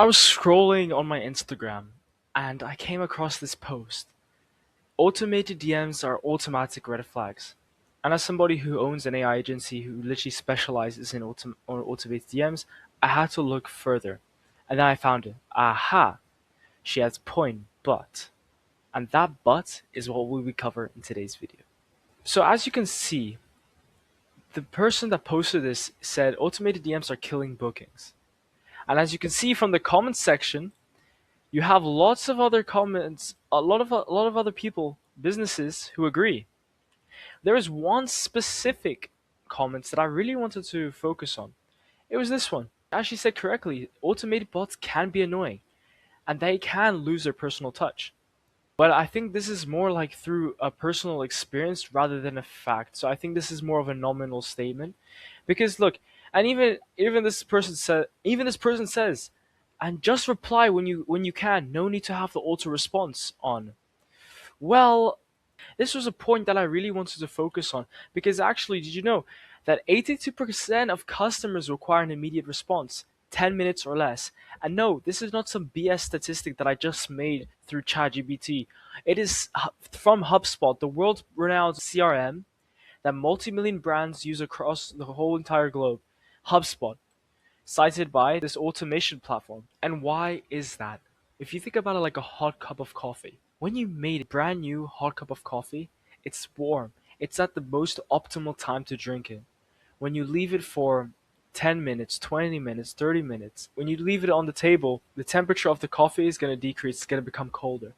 I was scrolling on my Instagram and I came across this post. Automated DMs are automatic red flags. And as somebody who owns an AI agency who literally specializes in automated DMs, I had to look further. And then I found it. Aha! She has a point, but. And that but is what we will cover in today's video. So as you can see, the person that posted this said automated DMs are killing bookings. And as you can see from the comments section, you have lots of other comments, a lot of other people, businesses who agree. There is one specific comment that I really wanted to focus on. It was this one. As she said correctly, automated bots can be annoying and they can lose their personal touch. But I think this is more like through a personal experience rather than a fact. So I think this is more of a nominal statement. Because look, and even this person says, and just reply when you can. No need to have the auto response on. Well, this was a point that I really wanted to focus on because actually, did you know that 82% of customers require an immediate response, 10 minutes or less? And no, this is not some BS statistic that I just made through ChatGPT. It is from HubSpot, the world renowned CRM that multi-million brands use across the whole entire globe. HubSpot, cited by this automation platform. And why is that? If you think about it like a hot cup of coffee, when you made a brand new hot cup of coffee, it's warm. It's at the most optimal time to drink it. When you leave it for 10 minutes, 20 minutes, 30 minutes, when you leave it on the table, the temperature of the coffee is going to decrease, it's going to become colder.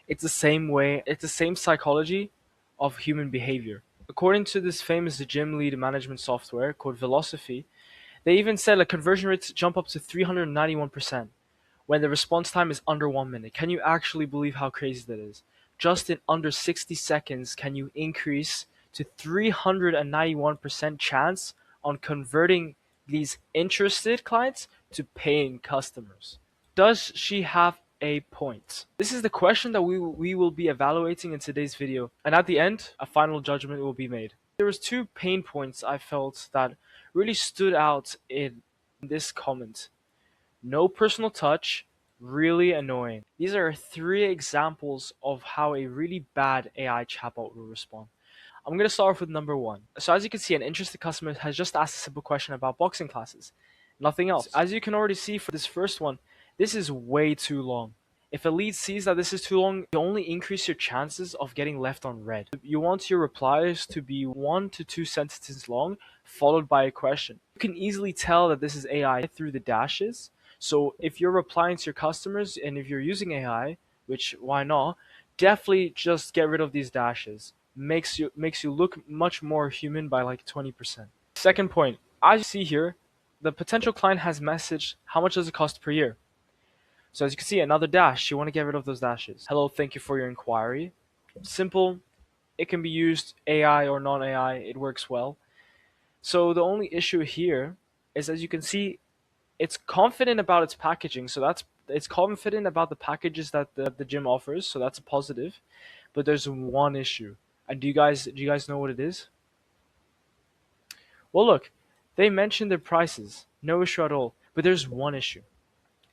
It's the same way, it's the same psychology of human behavior. According to this famous gym lead management software called Velocity, they even said like conversion rates jump up to 391% when the response time is under 1 minute. Can you actually believe how crazy that is? Just in under 60 seconds, can you increase to 391% chance on converting these interested clients to paying customers? Does she have a point? This is the question that we will be evaluating in today's video, and at the end, a final judgment will be made. There was two pain points I felt that really stood out in this comment. No personal touch, really annoying. These are three examples of how a really bad AI chatbot will respond. I'm going to start off with number one. So as you can see, an interested customer has just asked a simple question about boxing classes. Nothing else. As you can already see for this first one, this is way too long. If a lead sees that this is too long, you only increase your chances of getting left on red. You want your replies to be 1 to 2 sentences long, followed by a question. You can easily tell that this is AI through the dashes. So if you're replying to your customers and if you're using AI, which why not, definitely just get rid of these dashes. Makes you look much more human by like 20%. Second point, as you see here, the potential client has messaged how much does it cost per year. So as you can see, another dash, you want to get rid of those dashes. Hello, thank you for your inquiry. Simple, it can be used AI or non-AI, it works well. So the only issue here is, as you can see, it's confident about its packaging. So it's confident about the packages that the gym offers, so that's a positive. But there's one issue. And do you guys know what it is? Well, look, they mentioned their prices, no issue at all. But there's one issue,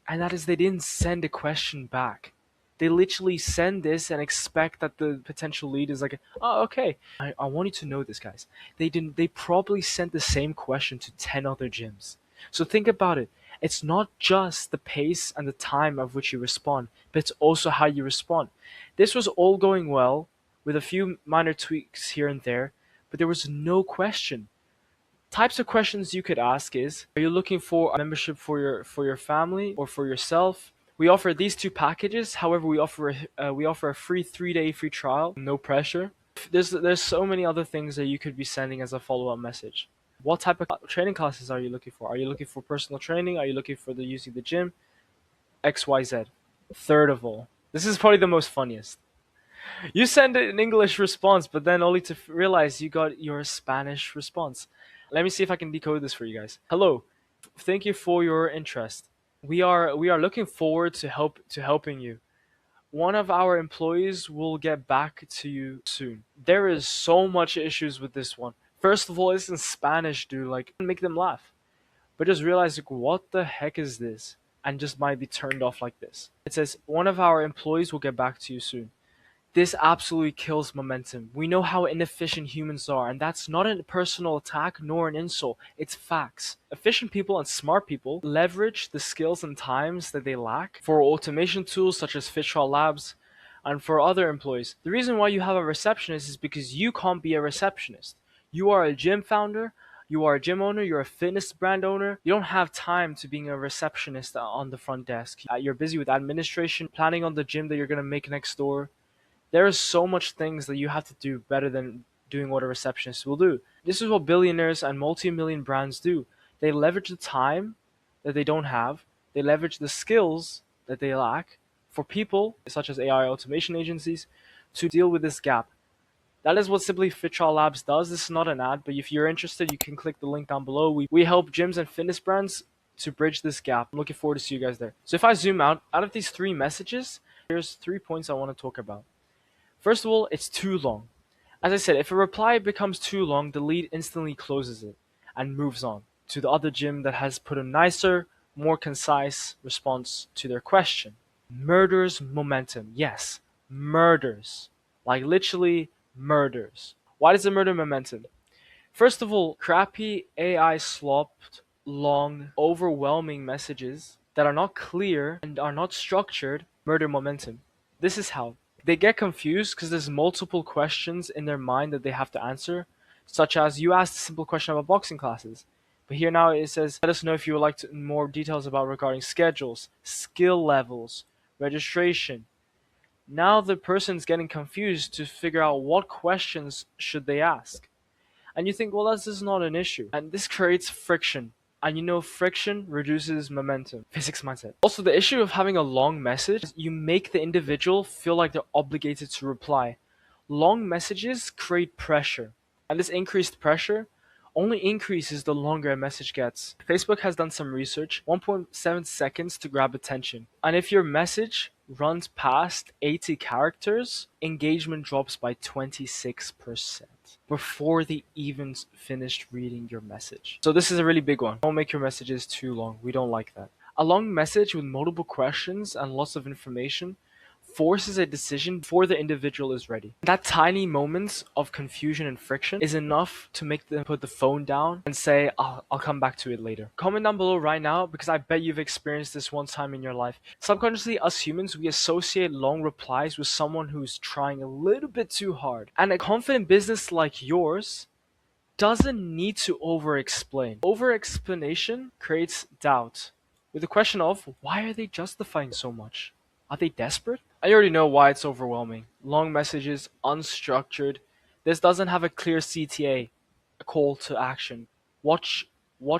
and that is they didn't send a question back. They literally send this and expect that the potential lead is like, oh, okay. I want you to know this, guys. They didn't. They probably sent the same question to 10 other gyms. So think about it. It's not just the pace and the time of which you respond, but it's also how you respond. This was all going well with a few minor tweaks here and there, but there was no question. Types of questions you could ask is, are you looking for a membership for your family or for yourself? We offer these two packages. However, we offer a free 3-day free trial, no pressure. There's so many other things that you could be sending as a follow-up message. What type of training classes are you looking for? Are you looking for personal training? Are you looking for the using the gym? XYZ. Third of all, this is probably the most funniest. You send an English response, but then only to realize you got your Spanish response. Let me see if I can decode this for you guys. Hello, thank you for your interest. We are looking forward to helping you. One of our employees will get back to you soon. There is so much issues with this one. First of all, it's in Spanish, dude. Like, make them laugh. But just realize, like, what the heck is this? and just might be turned off like this. It says, "One of our employees will get back to you soon." This absolutely kills momentum. We know how inefficient humans are, and that's not a personal attack nor an insult. It's facts. Efficient people and smart people leverage the skills and times that they lack for automation tools such as Fitchall Labs and for other employees. The reason why you have a receptionist is because you can't be a receptionist. You are a gym founder, you are a gym owner, you're a fitness brand owner. You don't have time to being a receptionist on the front desk. You're busy with administration, planning on the gym that you're going to make next door. There is so much things that you have to do better than doing what a receptionist will do. This is what billionaires and multi-million brands do. They leverage the time that they don't have. They leverage the skills that they lack for people, such as AI automation agencies, to deal with this gap. That is what Simply Fitchall Labs does. This is not an ad, but if you're interested, you can click the link down below. We help gyms and fitness brands to bridge this gap. I'm looking forward to see you guys there. So if I zoom out of these 3 messages, there's 3 points I want to talk about. First of all, it's too long. As I said, if a reply becomes too long, the lead instantly closes it and moves on to the other gym that has put a nicer, more concise response to their question. Murders momentum. Yes, murders. Like literally murders. Why does it murder momentum? First of all, crappy AI slopped, long, overwhelming messages that are not clear and are not structured murder momentum. This is how. They get confused because there's multiple questions in their mind that they have to answer, such as you asked a simple question about boxing classes. But here now it says, let us know if you would like more details about regarding schedules, skill levels, registration. Now the person's getting confused to figure out what questions should they ask. And you think, well, this is not an issue. And this creates friction. And you know, friction reduces momentum. Physics mindset. Also, the issue of having a long message is you make the individual feel like they're obligated to reply. Long messages create pressure. And this increased pressure only increases the longer a message gets. Facebook has done some research, 1.7 seconds to grab attention. And if your message runs past 80 characters, engagement drops by 26% before they even finished reading your message. So this is a really big one. Don't make your messages too long. We don't like that. A long message with multiple questions and lots of information forces a decision before the individual is ready. That tiny moment of confusion and friction is enough to make them put the phone down and say, I'll come back to it later. Comment down below right now because I bet you've experienced this one time in your life. Subconsciously, us humans, we associate long replies with someone who's trying a little bit too hard. And a confident business like yours doesn't need to over-explain. Over-explanation creates doubt. With the question of, why are they justifying so much? Are they desperate? I already know why it's overwhelming. Long messages, unstructured. This doesn't have a clear CTA, a call to action. What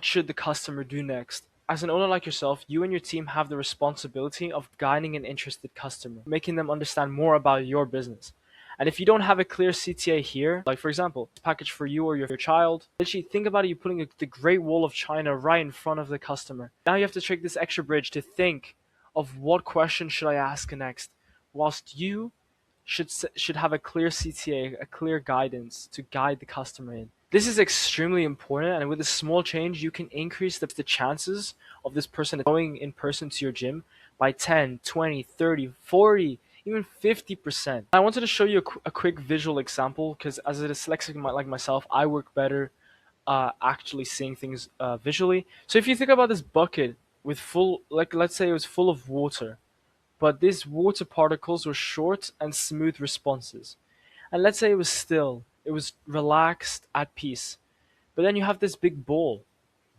should the customer do next? As an owner like yourself, you and your team have the responsibility of guiding an interested customer, making them understand more about your business. And if you don't have a clear CTA here, like for example, it's package for you or your child, literally think about it, you putting the Great Wall of China right in front of the customer. Now you have to take this extra bridge to think of what question should I ask next, whilst you should have a clear CTA, a clear guidance to guide the customer in. This is extremely important, and with a small change, you can increase the chances of this person going in person to your gym by 10, 20, 30, 40, even 50%. I wanted to show you a quick visual example because as a dyslexic like myself, I work better actually seeing things visually. So if you think about this bucket with full, like let's say it was full of water, but these water particles were short and smooth responses. And let's say it was still, it was relaxed, at peace. But then you have this big ball.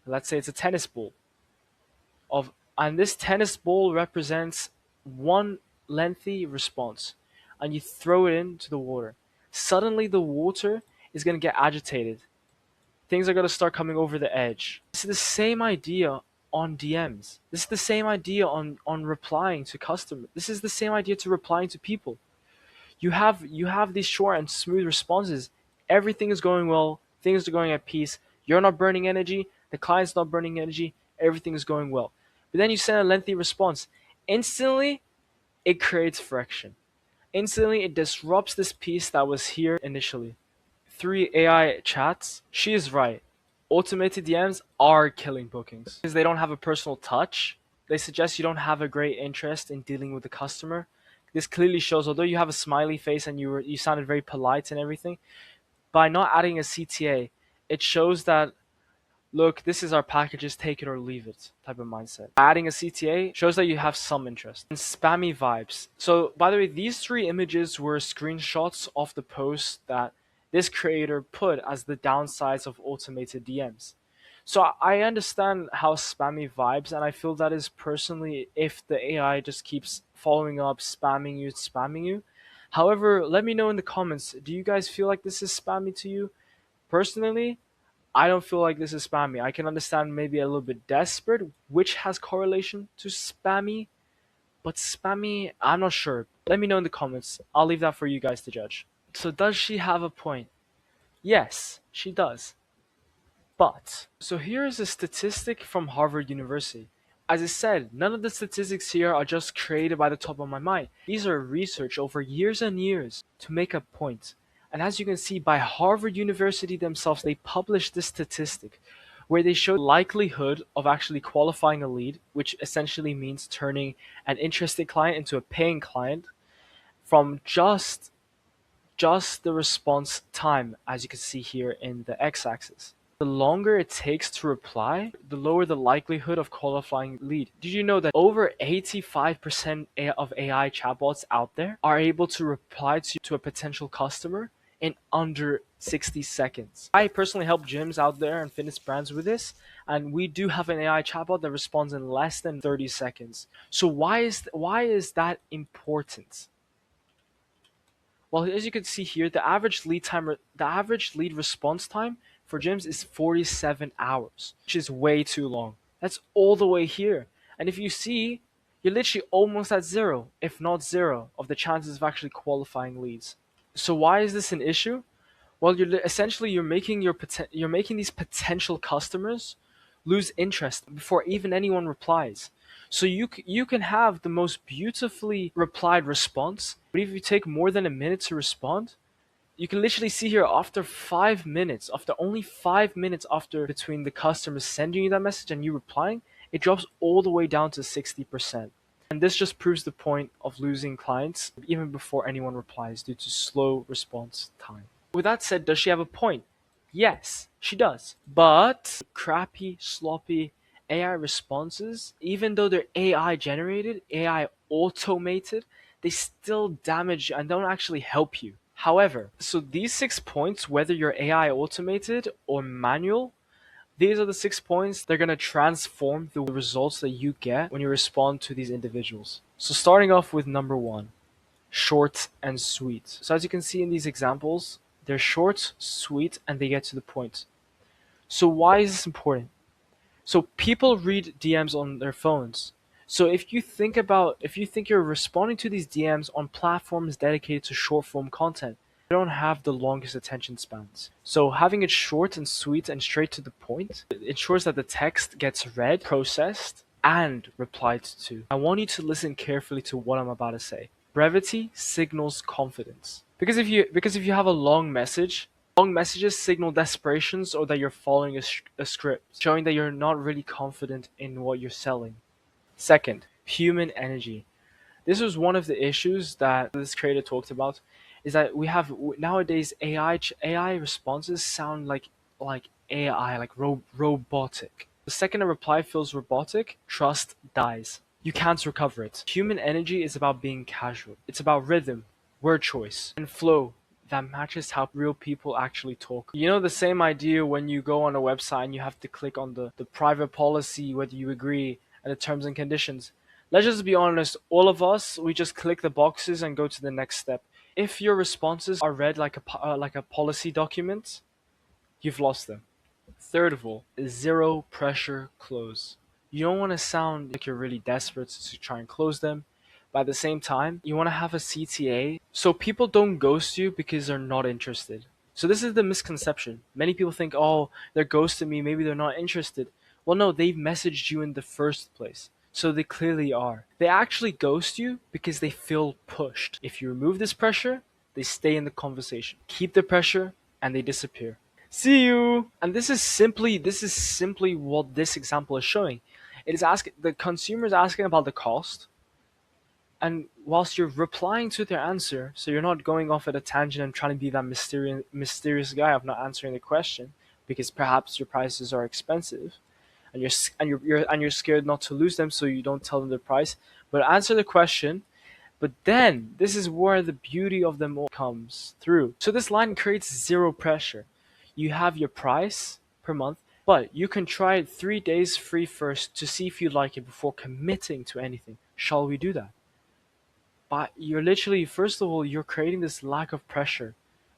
Let's say it's a tennis ball. And this tennis ball represents one lengthy response. And you throw it into the water. Suddenly the water is going to get agitated. Things are going to start coming over the edge. This is the same idea on DMs. This is the same idea on replying to customers. This is the same idea to replying to people. You have these short and smooth responses. Everything is going well. Things are going at peace. You're not burning energy. The client's not burning energy. Everything is going well. But then you send a lengthy response. Instantly, it creates friction. Instantly, it disrupts this piece that was here initially. 3 AI chats. She is right. Automated DMs are killing bookings because they don't have a personal touch. They suggest you don't have a great interest in dealing with the customer. This clearly shows, although you have a smiley face and you sounded very polite and everything, by not adding a CTA, it shows that, look, this is our packages, take it or leave it type of mindset. Adding a CTA shows that you have some interest. And spammy vibes. So, by the way, these three images were screenshots of the post that this creator put as the downsides of automated DMs. So I understand how spammy vibes, and I feel that is personally if the AI just keeps following up, spamming you, spamming you. However, let me know in the comments, do you guys feel like this is spammy to you? Personally, I don't feel like this is spammy. I can understand maybe a little bit desperate, which has correlation to spammy, but spammy, I'm not sure. Let me know in the comments. I'll leave that for you guys to judge. So does she have a point? Yes, she does. But, so here is a statistic from Harvard University. As I said, none of the statistics here are just created by the top of my mind. These are research over years and years to make a point. And as you can see, by Harvard University themselves, they published this statistic where they show the likelihood of actually qualifying a lead, which essentially means turning an interested client into a paying client, from just the response time, as you can see here in the x-axis. The longer it takes to reply, the lower the likelihood of qualifying lead. Did you know that over 85% of AI chatbots out there are able to reply to a potential customer in under 60 seconds? I personally help gyms out there and fitness brands with this, and we do have an AI chatbot that responds in less than 30 seconds. So why is that important? Well, as you can see here, the average lead response time for gyms is 47 hours, which is way too long. That's all the way here. And if you see, you're literally almost at zero, if not zero, of the chances of actually qualifying leads. So why is this an issue? Well, you're making these potential customers lose interest before even anyone replies. So you can have the most beautifully replied response, but if you take more than a minute to respond, you can literally see here after 5 minutes, after only 5 minutes after between the customer sending you that message and you replying, it drops all the way down to 60%. And this just proves the point of losing clients even before anyone replies due to slow response time. With that said, does she have a point? Yes, she does. But crappy, sloppy AI responses, even though they're AI generated, AI automated, they still damage and don't actually help you. However, so these 6 points, whether you're AI automated or manual, these are the 6 points they're going to transform the results that you get when you respond to these individuals. So starting off with number one, short and sweet. So as you can see in these examples, they're short, sweet, and they get to the point. So why is this important? So people read DMs on their phones. So if you think you're responding to these DMs on platforms dedicated to short form content, they don't have the longest attention spans. So having it short and sweet and straight to the point, it ensures that the text gets read, processed, and replied to. I want you to listen carefully to what I'm about to say. Brevity signals confidence. Because if you have a long message, long messages signal desperations or that you're following a script, showing that you're not really confident in what you're selling. Second, human energy. This was one of the issues that this creator talked about, is that we have nowadays AI responses sound like AI, like robotic. The second a reply feels robotic, trust dies. You can't recover it. Human energy is about being casual. It's about rhythm, word choice, and flow that matches how real people actually talk. You know, the same idea when you go on a website and you have to click on the private policy, whether you agree, and the terms and conditions. Let's just be honest, all of us, we just click the boxes and go to the next step. If your responses are read like a policy document, you've lost them. Third of all, zero pressure close. You don't want to sound like you're really desperate to try and close them, but at the same time, you want to have a CTA so people don't ghost you because they're not interested. So this is the misconception. Many people think, oh, they're ghosting me, maybe they're not interested. Well, no, they've messaged you in the first place. So they clearly are. They actually ghost you because they feel pushed. If you remove this pressure, they stay in the conversation. Keep the pressure and they disappear. See you. And this is simply what this example is showing. It is asking the consumer is asking about the cost, and whilst you're replying to their answer, so you're not going off at a tangent and trying to be that mysterious guy of not answering the question because perhaps your prices are expensive, and you're scared not to lose them, so you don't tell them the price, but answer the question. But then this is where the beauty of them all comes through. So this line creates zero pressure. You have your price per month, but you can try it 3 days free first to see if you like it before committing to anything. Shall we do that? But you're literally, first of all, you're creating this lack of pressure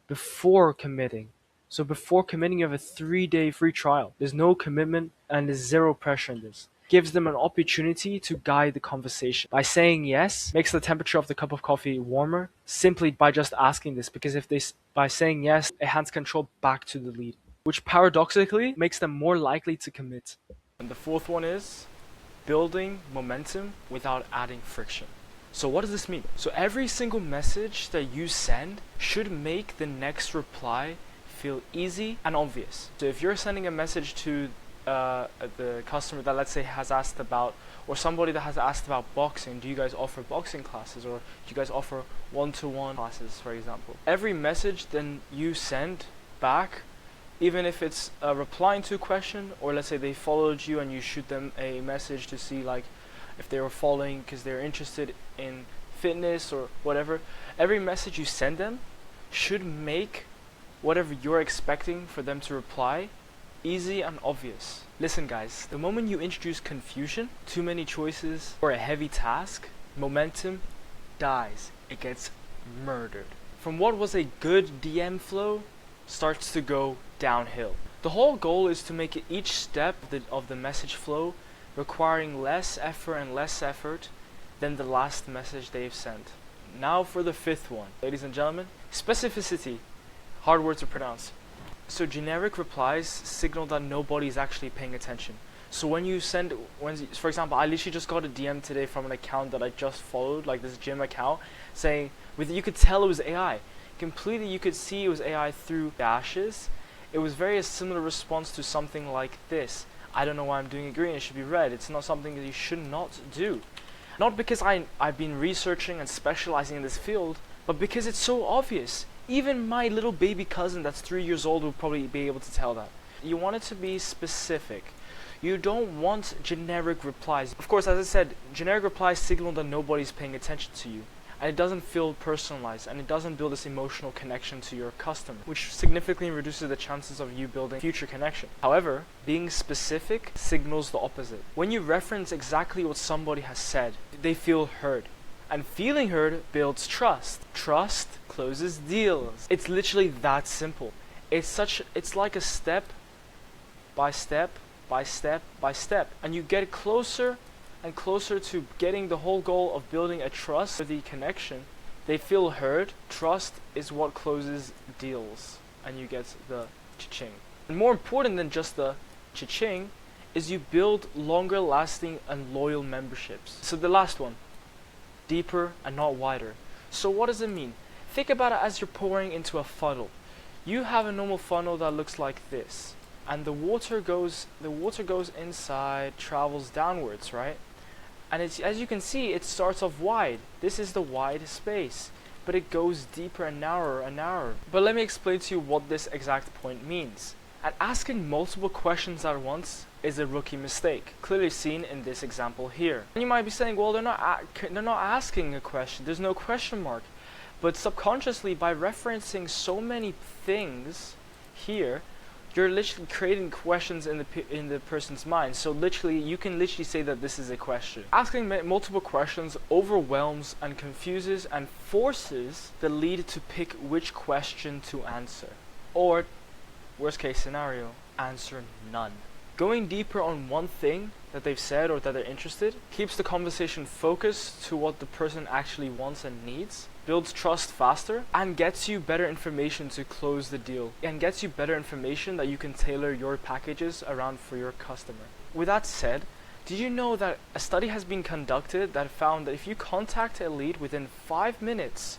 before committing. So before committing, you have a 3 day free trial. There's no commitment and there's zero pressure in this. Gives them an opportunity to guide the conversation. By saying yes, makes the temperature of the cup of coffee warmer simply by just asking this. Because if by saying yes, it hands control back to the lead, which paradoxically makes them more likely to commit. And the fourth one is building momentum without adding friction. So what does this mean? So every single message that you send should make the next reply feel easy and obvious. So if you're sending a message to the customer that, let's say, has asked about, or somebody that has asked about boxing, do you guys offer boxing classes, or do you guys offer one-to-one classes, for example? Every message then you send back, even if it's replying to a question, or let's say they followed you and you shoot them a message to see like if they were following because they're interested in fitness or whatever, every message you send them should make whatever you're expecting for them to reply easy and obvious. Listen guys, the moment you introduce confusion, too many choices, or a heavy task, momentum dies. It gets murdered. From what was a good DM flow starts to go downhill. The whole goal is to make it each step of the message flow requiring less effort than the last message they've sent. Now for the fifth one, ladies and gentlemen, specificity. Hard word to pronounce. So generic replies signal that nobody's actually paying attention. So when you send, for example, I literally just got a DM today from an account that I just followed, like this gym account, saying, you could tell it was AI. Completely, you could see it was AI through dashes. It was very a similar response to something like this. I don't know why I'm doing it green, it should be red. It's not something that you should not do. Not because I've been researching and specializing in this field, but because it's so obvious. Even my little baby cousin that's 3 years old will probably be able to tell that. You want it to be specific. You don't want generic replies. Of course, as I said, generic replies signal that nobody's paying attention to you. And it doesn't feel personalized, and it doesn't build this emotional connection to your customer, which significantly reduces the chances of you building future connection. However, being specific signals the opposite. When you reference exactly what somebody has said, they feel heard. And feeling heard builds trust. Trust closes deals. It's literally that simple. It's like a step by step by step by step. And you get closer and closer to getting the whole goal of building a trustworthy connection. They feel heard. Trust is what closes deals. And you get the cha-ching. And more important than just the cha-ching is you build longer lasting and loyal memberships. So the last one. Deeper and not wider. So what does it mean? Think about it as you're pouring into a funnel. You have a normal funnel that looks like this, and the water goes inside, travels downwards, right? And it's, as you can see, it starts off wide. This is the wide space, but it goes deeper and narrower and narrower. But let me explain to you what this exact point means. And asking multiple questions at once is a rookie mistake, clearly seen in this example here. And you might be saying, well, they're not asking a question. There's no question mark. But subconsciously, by referencing so many things here, you're literally creating questions in the person's mind. So literally, you can literally say that this is a question. Asking multiple questions overwhelms and confuses and forces the lead to pick which question to answer. Or, worst case scenario, answer none. Going deeper on one thing that they've said or that they're interested keeps the conversation focused to what the person actually wants and needs, builds trust faster, and gets you better information to close the deal, and gets you better information that you can tailor your packages around for your customer. With that said, did you know that a study has been conducted that found that if you contact a lead within 5 minutes,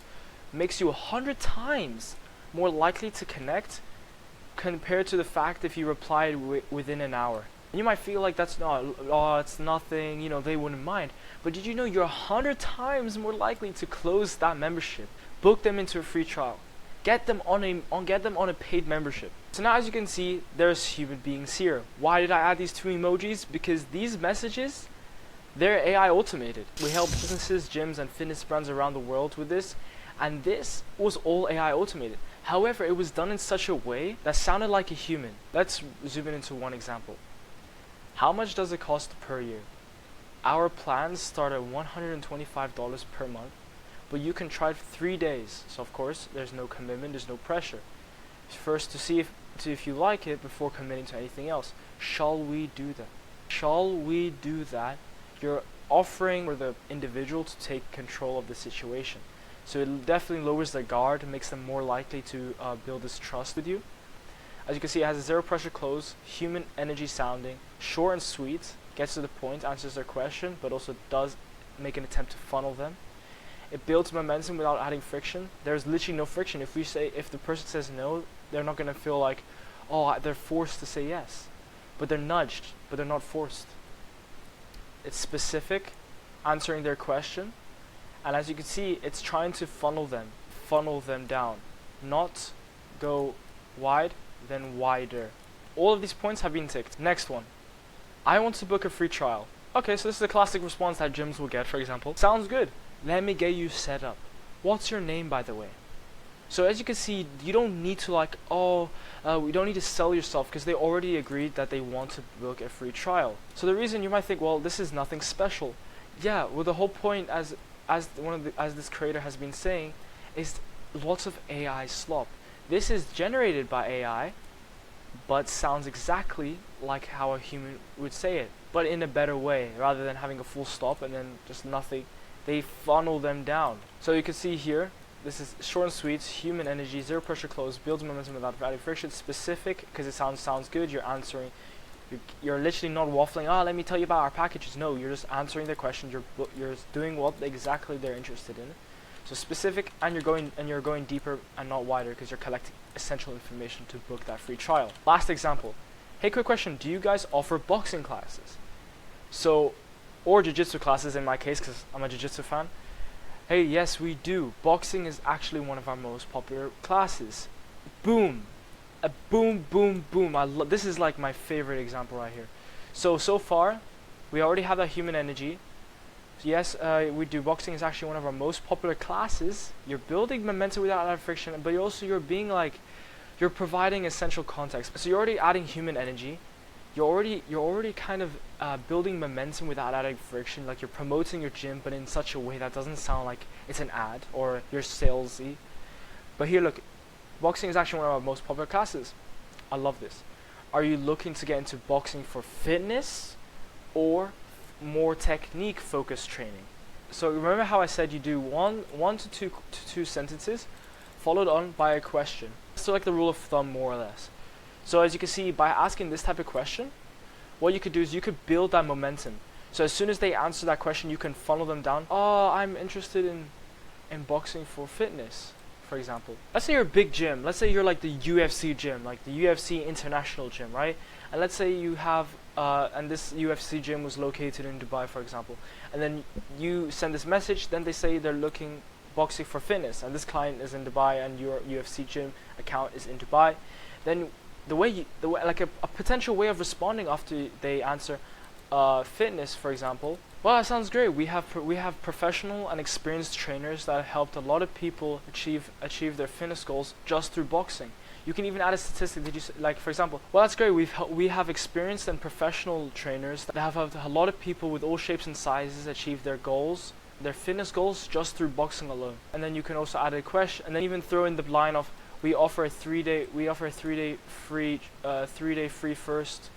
makes you 100 times more likely to connect compared to the fact if you replied within an hour. And you might feel like that's not, oh, it's nothing, you know, they wouldn't mind. But did you know you're 100 times more likely to close that membership, book them into a free trial, get them on a paid membership. So now as you can see, there's human beings here. Why did I add these two emojis? Because these messages, they're AI automated. We help businesses, gyms, and fitness brands around the world with this, and this was all AI automated. However, it was done in such a way that sounded like a human. Let's zoom in into one example. How much does it cost per year? Our plans start at $125 per month, but you can try it for 3 days. So of course, there's no commitment, there's no pressure. First, to see if you like it before committing to anything else. Shall we do that? Shall we do that? You're offering for the individual to take control of the situation. So it definitely lowers their guard and makes them more likely to build this trust with you. As you can see, it has a zero pressure close, human energy sounding, short and sweet, gets to the point, answers their question, but also does make an attempt to funnel them. It builds momentum without adding friction. There's literally no friction. If the person says no, they're not going to feel like, oh, they're forced to say yes. But they're nudged, but they're not forced. It's specific, answering their question. And as you can see, it's trying to funnel them down, not go wide, then wider. All of these points have been ticked. Next one. I want to book a free trial. Okay, so this is a classic response that gyms will get, for example. Sounds good. Let me get you set up. What's your name, by the way? So as you can see, you don't need to we don't need to sell yourself, because they already agreed that they want to book a free trial. So the reason you might think, well, this is nothing special. Yeah, well, the whole point, as this creator has been saying, is lots of AI slop. This is generated by AI, but sounds exactly like how a human would say it, but in a better way. Rather than having a full stop and then just nothing, they funnel them down. So you can see here, this is short and sweet, human energy, zero pressure close, builds momentum without adding friction, specific, because it sounds good. You're answering, you're literally not waffling, let me tell you about our packages. No, you're just answering their question. You're doing what exactly they're interested in. So specific, and you're going deeper and not wider, because you're collecting essential information to book that free trial. Last example. Hey, quick question. Do you guys offer boxing classes? So, or jiu-jitsu classes in my case, because I'm a jiu-jitsu fan. Hey, yes, we do. Boxing is actually one of our most popular classes. Boom. A boom, boom, boom. This is like my favorite example right here. So far, we already have that human energy. So yes, we do. Boxing is actually one of our most popular classes. You're building momentum without that friction, but you're providing essential context. So you're already adding human energy. You're already kind of building momentum without adding friction. Like, you're promoting your gym, but in such a way that doesn't sound like it's an ad or you're salesy. But here, look, boxing is actually one of our most popular classes. I love this. Are you looking to get into boxing for fitness or more technique focused training? So remember how I said you do one to two sentences followed on by a question. So like the rule of thumb, more or less. So as you can see, by asking this type of question, what you could do is you could build that momentum. So as soon as they answer that question, you can funnel them down. Oh, I'm interested in boxing for fitness, for example. Let's say you're a big gym. Let's say you're like the UFC gym, like the UFC International gym, right? And let's say you have, and this UFC gym was located in Dubai, for example. And then you send this message, then they say they're looking boxing for fitness, and this client is in Dubai, and your UFC gym account is in Dubai. Then the way like a potential way of responding after they answer fitness, for example. Well, that sounds great. We have professional and experienced trainers that have helped a lot of people achieve their fitness goals just through boxing. You can even add a statistic that like, for example, well, that's great. We have experienced and professional trainers that have helped a lot of people with all shapes and sizes achieve their goals, their fitness goals, just through boxing alone. And then you can also add a question, and then even throw in the line of, we offer a 3-day free first.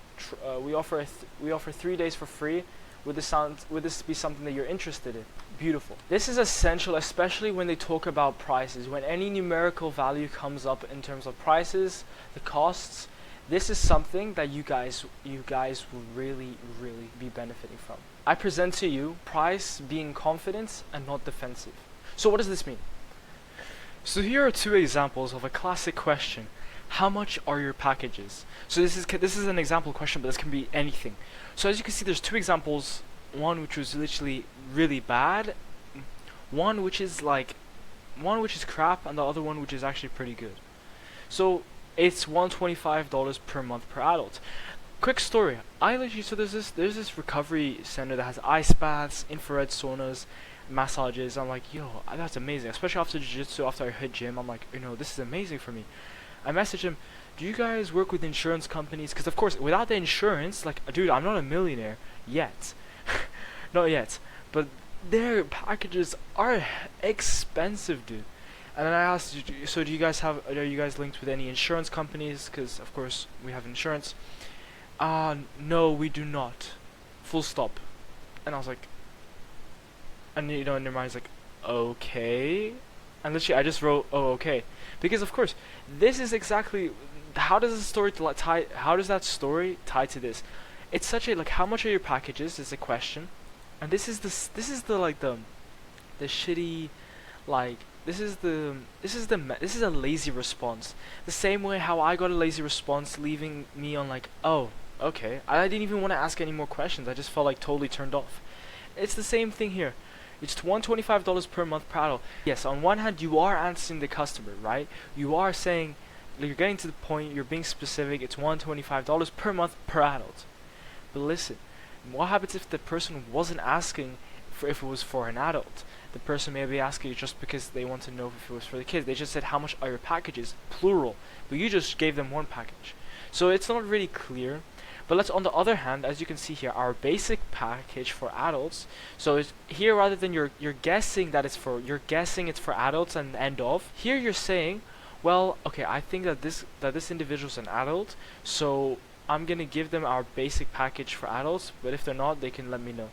We offer 3 days for free. Would this be something that you're interested in? Beautiful. This is essential, especially when they talk about prices. When any numerical value comes up in terms of prices, the costs, this is something that you guys will really be benefiting from. I present to you price being confidence and not defensive. So what does this mean? So here are two examples of a classic question. how much are your packages? So this is an example question, but this can be anything. So as you can see, there's two examples. One which was literally really bad, one which is like, one which is crap, and the other one which is actually pretty good. So it's $125 per month per adult. Quick story. I literally, so there's this recovery center that has ice baths, infrared saunas, massages. I'm like, yo, that's amazing. Especially after jiu-jitsu, after I hit gym, I'm like, this is amazing for me. I messaged him, do you guys work with insurance companies? Because of course, without the insurance, like, dude, I'm not a millionaire yet. Not yet. But their packages are expensive, dude. And then I asked, so are you guys linked with any insurance companies? Because of course we have insurance. No, we do not. Full stop. And I was like, and in your mind's like, okay. And literally I just wrote, oh, okay. Because of course, this is exactly, how does that story tie to this? It's such a, like, how much are your packages is a question. And this is the shitty, like, this is a lazy response. The same way how I got a lazy response, leaving me on like, oh, okay. I didn't even want to ask any more questions. I just felt like totally turned off. It's the same thing here. It's $125 per month per adult. Yes, on one hand, you are answering the customer, right? You are saying, you're getting to the point, you're being specific, it's $125 per month per adult. But listen, what happens if the person wasn't asking if it was for an adult? The person may be asking just because they want to know if it was for the kids. They just said, how much are your packages? Plural. But you just gave them one package. So it's not really clear. But let's, on the other hand, as you can see here, our basic package for adults. So it's here, rather than you're guessing that it's for adults and end of. Here you're saying, well, okay, I think that this individual's an adult, so I'm gonna give them our basic package for adults. But if they're not, they can let me know.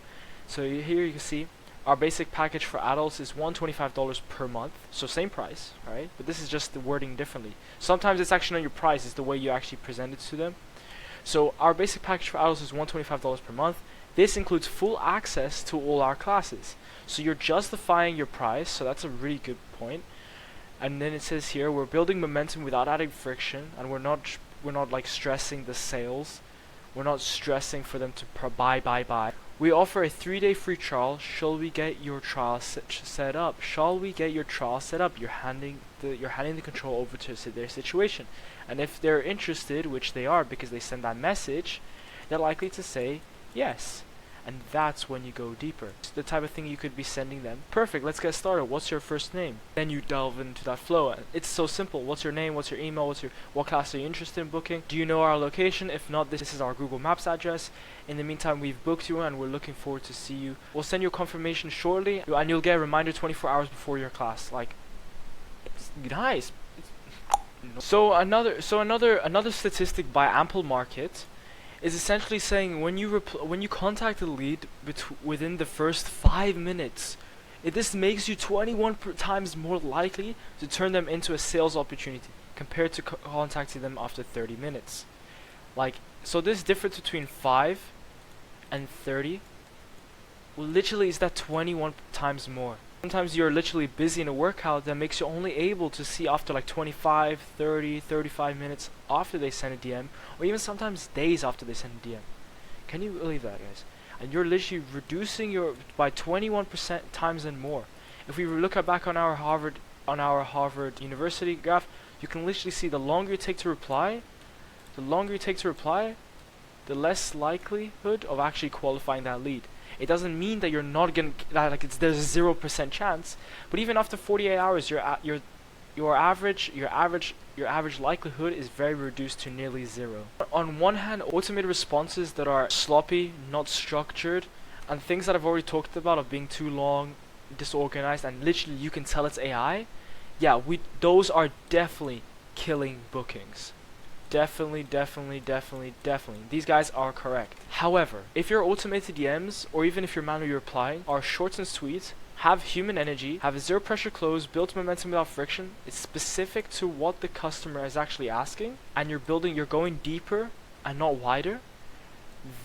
So here you can see our basic package for adults is $125 per month, so same price, right? But this is just the wording differently. Sometimes it's actually not your price, it's the way you actually present it to them. So our basic package for adults is $125 per month. This includes full access to all our classes. So you're justifying your price, so that's a really good point. And then it says here, we're building momentum without adding friction, and we're not like stressing the sales. We're not stressing for them to buy. We offer a 3-day free trial. Shall we get your trial set up? Shall we get your trial set up? You're handing the control over to their situation. And if they're interested, which they are because they send that message, they're likely to say yes. And that's when you go deeper. It's the type of thing you could be sending them. Perfect, let's get started. What's your first name? Then you delve into that flow. It's so simple. What's your name? What's your email? What class are you interested in booking? Do you know our location? If not, this is our Google Maps address. In the meantime, we've booked you and we're looking forward to see you. We'll send you a confirmation shortly, and you'll get a reminder 24 hours before your class. Like, it's nice. So another statistic by Ample Market is essentially saying when you contact a lead within the first 5 minutes, this makes you 21 times more likely to turn them into a sales opportunity compared to contacting them after 30 minutes. Like, so this difference between 5 and 30 literally is that 21 times more. Sometimes you're literally busy in a workout that makes you only able to see after like 25, 30, 35 minutes after they send a DM, or even sometimes days after they send a DM. Can you believe that, guys? And you're literally reducing your by 21% times and more. If we look back on our Harvard University graph, you can literally see the longer you take to reply, the less likelihood of actually qualifying that lead. It doesn't mean that you're not gonna there's a 0% chance, but even after 48 hours, your average likelihood is very reduced to nearly zero. On one hand, automated responses that are sloppy, not structured, and things that I've already talked about of being too long, disorganized, and literally you can tell it's AI. Yeah, those are definitely killing bookings. Definitely. These guys are correct. However, if your automated DMs, or even if you're manually replying, are short and sweet, have human energy, have a zero pressure close, built momentum without friction, it's specific to what the customer is actually asking, and you're going deeper and not wider,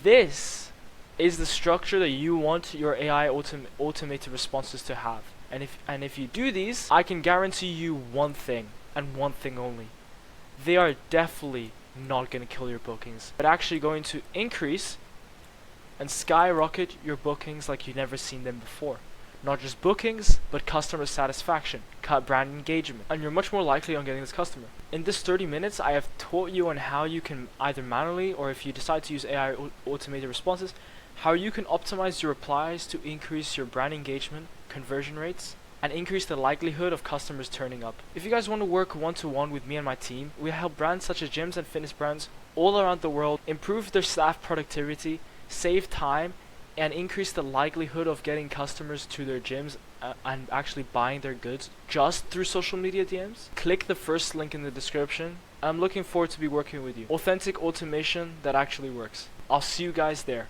this is the structure that you want your AI automated responses to have. And if you do these, I can guarantee you one thing, and one thing only. they are definitely not going to kill your bookings, but actually going to increase and skyrocket your bookings like you've never seen them before. Not just bookings, but customer satisfaction, brand engagement, and you're much more likely on getting this customer. In this 30 minutes, I have taught you on how you can either manually, or if you decide to use AI automated responses, how you can optimize your replies to increase your brand engagement, conversion rates, and increase the likelihood of customers turning up. If you guys want to work one-to-one with me and my team, we help brands such as gyms and fitness brands all around the world improve their staff productivity, save time, and increase the likelihood of getting customers to their gyms and actually buying their goods just through social media DMs. Click the first link in the description. I'm looking forward to be working with you. Authentic automation that actually works. I'll see you guys there.